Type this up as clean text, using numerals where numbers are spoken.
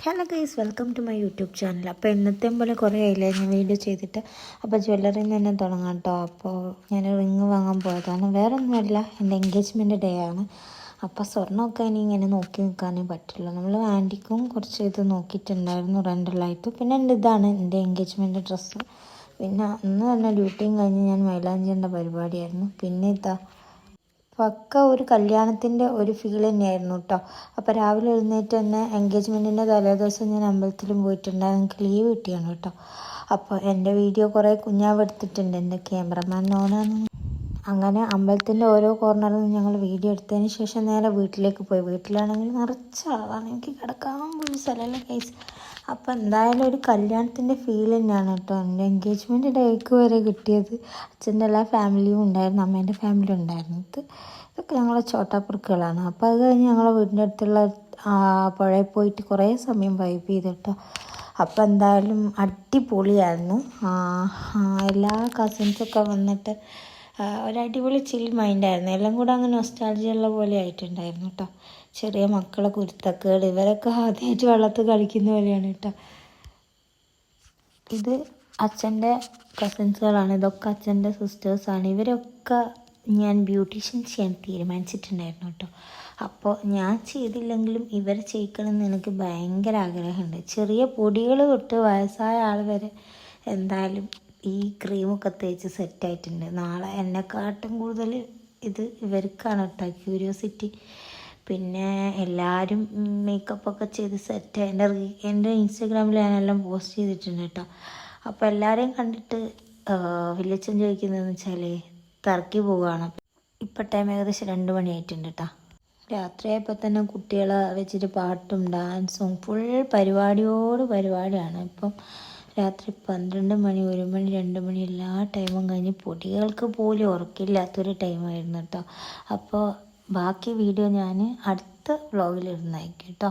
Hello guys, welcome to my YouTube channel. അപ്പോൾ ഇന്നത്തെ പോലെ കുറേ ആയില്ലേ ഞാൻ വീഡിയോ ചെയ്തിട്ട്. അപ്പോൾ ജ്വല്ലറിയിൽ നിന്ന് തന്നെ തുടങ്ങാം കേട്ടോ. അപ്പോൾ ഞാൻ റിങ് വാങ്ങാൻ പോയതാണ്. വേറെ ഒന്നുമല്ല, എൻ്റെ എൻഗേജ്മെൻറ്റ് ഡേ ആണ്. അപ്പോൾ സ്വർണ്ണമൊക്കെ ഇനി ഇങ്ങനെ നോക്കി നിൽക്കാനേ പറ്റുള്ളൂ. നമ്മൾ ആൻറ്റിക്കും കുറച്ച് ഇത് നോക്കിയിട്ടുണ്ടായിരുന്നു റെൻ്റലായിട്ട്. പിന്നെ എൻ്റെ ഇതാണ് എൻ്റെ എൻഗേജ്മെൻറ്റ് ഡ്രസ്സ്. പിന്നെ ഇന്ന് തന്നെ ഡ്യൂട്ടിയും കഴിഞ്ഞ് ഞാൻ മൈലാഞ്ചിൻ്റെ പരിപാടിയായിരുന്നു. പിന്നെ ഇതാ പക്ക ഒരു കല്യാണത്തിൻ്റെ ഒരു ഫീൽ തന്നെയായിരുന്നു കേട്ടോ. അപ്പോൾ രാവിലെ എഴുന്നേറ്റ് തന്നെ എൻഗേജ്മെൻറ്റിൻ്റെ തലേദിവസം ഞാൻ അമ്പലത്തിലും പോയിട്ടുണ്ടായിരുന്നു. എനിക്ക് ലീവ് കിട്ടിയാണ് കേട്ടോ. അപ്പോൾ എൻ്റെ വീഡിയോ കുറേ കുഞ്ഞാവ് എടുത്തിട്ടുണ്ട്, എൻ്റെ ക്യാമറമാൻ നോനാണ്. അങ്ങനെ അമ്പലത്തിൻ്റെ ഓരോ കോർണറിൽ നിന്ന് ഞങ്ങൾ വീഡിയോ എടുത്തതിന് ശേഷം നേരെ വീട്ടിലേക്ക് പോയി. വീട്ടിലാണെങ്കിൽ നിറച്ച ആളാണ്, എനിക്ക് കിടക്കാൻ പോലും സ്ഥലമല്ല കേസ്. അപ്പോൾ എന്തായാലും ഒരു കല്യാണത്തിൻ്റെ ഫീൽ തന്നെയാണ് കേട്ടോ എൻ്റെ എൻഗേജ്മെൻറ്റ് ഡേക്ക് വരെ കിട്ടിയത്. അച്ഛൻ്റെ എല്ലാ ഫാമിലിയും ഉണ്ടായിരുന്നു, അമ്മേൻ്റെ ഫാമിലി ഉണ്ടായിരുന്നു. ഇതൊക്കെ ഞങ്ങളെ ചോട്ടാപ്പുറക്കുകളാണ്. അപ്പോൾ അത് കഴിഞ്ഞ് ഞങ്ങളെ വീടിൻ്റെ അടുത്തുള്ള പുഴയിൽ പോയിട്ട് കുറേ സമയം വൈബ് ചെയ്തിട്ടോ. അപ്പോൾ എന്തായാലും അടിപൊളിയായിരുന്നു. എല്ലാ കസിൻസൊക്കെ വന്നിട്ട് ഒരടിപൊളി ചിൽ മൈൻഡായിരുന്നു. എല്ലാം കൂടെ അങ്ങനെ നൊസ്റ്റാൾജിയുള്ള പോലെ ആയിട്ടുണ്ടായിരുന്നു കേട്ടോ. ചെറിയ മക്കളെ കുരുത്തക്കേട്, ഇവരൊക്കെ ആദ്യമായിട്ട് വെള്ളത്തിൽ കളിക്കുന്ന പോലെയാണ് കേട്ടോ. ഇത് അച്ഛൻ്റെ കസിൻസുകളാണ്, ഇതൊക്കെ അച്ഛൻ്റെ സിസ്റ്റേഴ്സാണ്. ഇവരൊക്കെ ഞാൻ ബ്യൂട്ടീഷ്യൻ ചെയ്യാൻ തീരുമാനിച്ചിട്ടുണ്ടായിരുന്നു കേട്ടോ. അപ്പോൾ ഞാൻ ചെയ്തില്ലെങ്കിലും ഇവർ ചെയ്യിക്കണമെന്ന് എനിക്ക് ഭയങ്കര ആഗ്രഹമുണ്ട്. ചെറിയ പൊടികൾ തൊട്ട് വയസ്സായ ആൾ വരെ എന്തായാലും ഈ ക്രീമൊക്കെ തേച്ച് സെറ്റായിട്ടുണ്ട്. നാളെ എന്നെക്കാട്ടും കൂടുതൽ ഇത് ഇവർക്കാണ് കേട്ടോ ക്യൂരിയോസിറ്റി. പിന്നെ എല്ലാവരും മേക്കപ്പൊക്കെ ചെയ്ത് സെറ്റ് എൻ്റെ ഇൻസ്റ്റഗ്രാമിൽ ഞാനെല്ലാം പോസ്റ്റ് ചെയ്തിട്ടുണ്ട് കേട്ടോ. അപ്പോൾ എല്ലാവരെയും കണ്ടിട്ട് വിളിച്ചൻ ചോദിക്കുന്നതെന്ന് വെച്ചാൽ ടർക്കി പോവുകയാണ്. ഇപ്പം ടൈം ഏകദേശം 2 മണിയായിട്ടുണ്ട് കേട്ടോ. രാത്രിയായപ്പോൾ തന്നെ കുട്ടികളെ വെച്ചിട്ട് പാട്ടും ഡാൻസും ഫുൾ പരിപാടിയാണ്. ഇപ്പം രാത്രി 12 മണി, 1 മണി, 2 മണി എല്ലാ ടൈമും കഴിഞ്ഞ് പൊടികൾക്ക് പോലും ഉറക്കില്ലാത്തൊരു ടൈമായിരുന്നു കേട്ടോ. അപ്പോൾ ബാക്കി വീഡിയോ ഞാൻ അടുത്ത വ്ളോഗിലിടുന്നതായിരിക്കും കേട്ടോ.